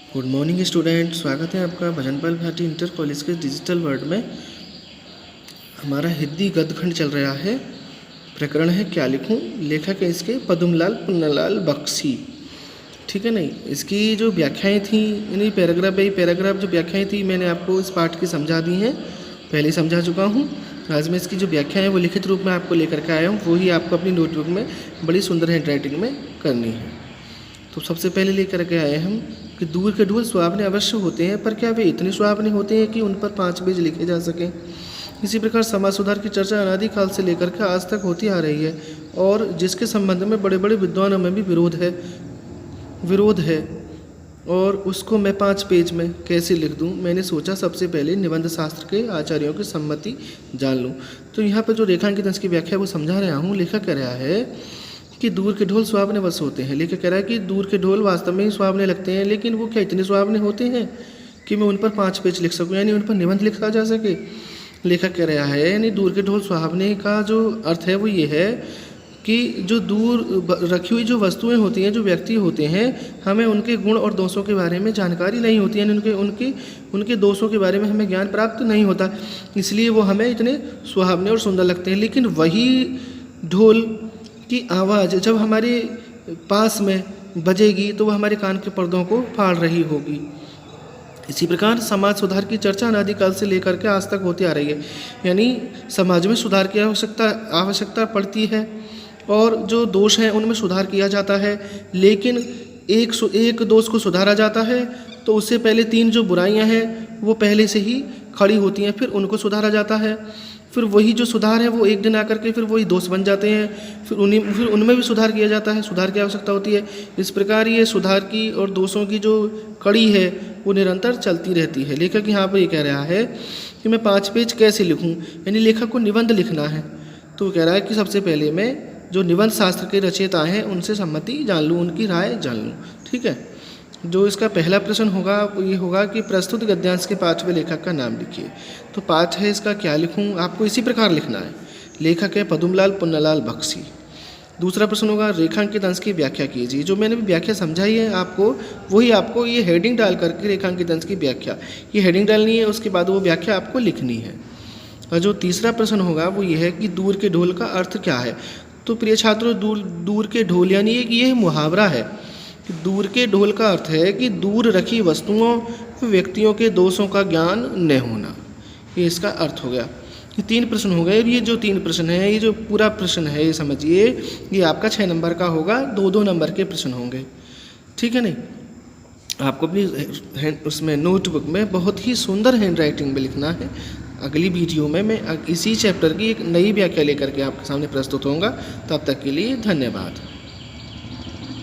Good morning student, स्वागत है आपका भजनपाल भाटी इंटर कॉलेज के डिजिटल वर्ल्ड में। हमारा हिंदी गद्यखंड चल रहा है। प्रकरण है क्या लिखूं। लेखक है इसके पद्मलाल पुन्नालाल बख्शी। ठीक है नहीं, इसकी जो व्याख्याएं थी यानी पैराग्राफ जो व्याख्याएं थी मैंने आपको इस पाठ की समझा दी हैं, पहले समझा चुका हूँ। आज मैं इसकी जो व्याख्या है वो लिखित रूप में आपको लेकर के आया हूँ, वो ही आपको अपनी नोटबुक में बड़ी सुंदर हैंड राइटिंग में करनी है। तो सबसे पहले लेकर के आए हम कि दूर के ढोल सुहावने अवश्य होते हैं, पर क्या वे इतने सुहावने होते हैं कि उन पर 5 पेज लिखे जा सकें। इसी प्रकार समाज सुधार की चर्चा अनादिकाल से लेकर के आज तक होती आ रही है और जिसके संबंध में बड़े बड़े विद्वानों में भी विरोध है और उसको मैं 5 पेज में कैसे लिख दूं। मैंने सोचा सबसे पहले निबंध शास्त्र के आचार्यों की सम्मति जान लूं। तो यहाँ पर जो रेखांकित अंश की व्याख्या वो समझा रहा हूँ। लेखक कह रहा है कि दूर के ढोल सुहावने वश होते हैं। लेखक कह रहा है कि दूर के ढोल वास्तव में ही सुहावने लगते हैं, लेकिन वो क्या इतने सुहावने होते हैं कि मैं उन पर 5 पेज लिख सकूं, यानी उन पर निबंध लिखा जा सके। लेखक कह रहा है यानी दूर के ढोल सुहावने का जो अर्थ है वो ये है कि जो दूर रखी हुई जो वस्तुएं होती हैं, जो व्यक्ति होते हैं, हमें उनके गुण और दोषों के बारे में जानकारी नहीं होती, यानी उनके दोषों के बारे में हमें ज्ञान प्राप्त नहीं होता, इसलिए वो हमें इतने सुहावने और सुंदर लगते हैं। लेकिन वही ढोल की आवाज़ जब हमारे पास में बजेगी तो वह हमारे कान के पर्दों को फाड़ रही होगी। इसी प्रकार समाज सुधार की चर्चा अनादिकाल से लेकर के आज तक होती आ रही है, यानी समाज में सुधार की आवश्यकता पड़ती है और जो दोष हैं उनमें सुधार किया जाता है। लेकिन एक दोष को सुधारा जाता है तो उससे पहले 3 जो बुराइयां हैं वो पहले से ही खड़ी होती हैं, फिर उनको सुधारा जाता है। फिर वही जो सुधार है वो एक दिन आकर के फिर वही दोष बन जाते हैं, फिर उनमें भी सुधार किया जाता है, सुधार की आवश्यकता होती है। इस प्रकार ये सुधार की और दोषों की जो कड़ी है वो निरंतर चलती रहती है। लेखक यहाँ पर ये कह रहा है कि मैं 5 पेज कैसे लिखूँ, यानी लेखक को निबंध लिखना है। तो वो कह रहा है कि सबसे पहले मैं जो निबंध शास्त्र के रचयिता हैं उनसे सम्मति जान लूँ, उनकी राय जान लूँ। ठीक है, जो इसका पहला प्रश्न होगा वो ये होगा कि प्रस्तुत गद्यांश के पाठ में लेखक का नाम लिखिए। तो पाठ है इसका क्या लिखूं, आपको इसी प्रकार लिखना है। लेखक है पद्मलाल पुन्नालाल बख्शी। दूसरा प्रश्न होगा रेखांकित अंश की व्याख्या कीजिए। जो मैंने भी व्याख्या समझाई है आपको वही आपको ये हेडिंग डाल करके रेखांकित अंश की व्याख्या, ये हेडिंग डालनी है, उसके बाद वो व्याख्या आपको लिखनी है। और जो तीसरा प्रश्न होगा वो ये है कि दूर के ढोल का अर्थ क्या है। तो प्रिय छात्रों, दूर के ढोल यानी ये मुहावरा है। दूर के ढोल का अर्थ है कि दूर रखी वस्तुओं व्यक्तियों के दोषों का ज्ञान न होना, ये इसका अर्थ हो गया। ये 3 प्रश्न हो गए। ये जो 3 प्रश्न है, ये जो पूरा प्रश्न है ये समझिए, ये आपका 6 नंबर का होगा, 2-2 नंबर के प्रश्न होंगे। ठीक है नहीं, आपको अपनी उसमें नोटबुक में बहुत ही सुंदर हैंड राइटिंग में लिखना है। अगली वीडियो में मैं इसी चैप्टर की एक नई व्याख्या लेकर के आपके सामने प्रस्तुत होऊंगा। तब तक के लिए धन्यवाद।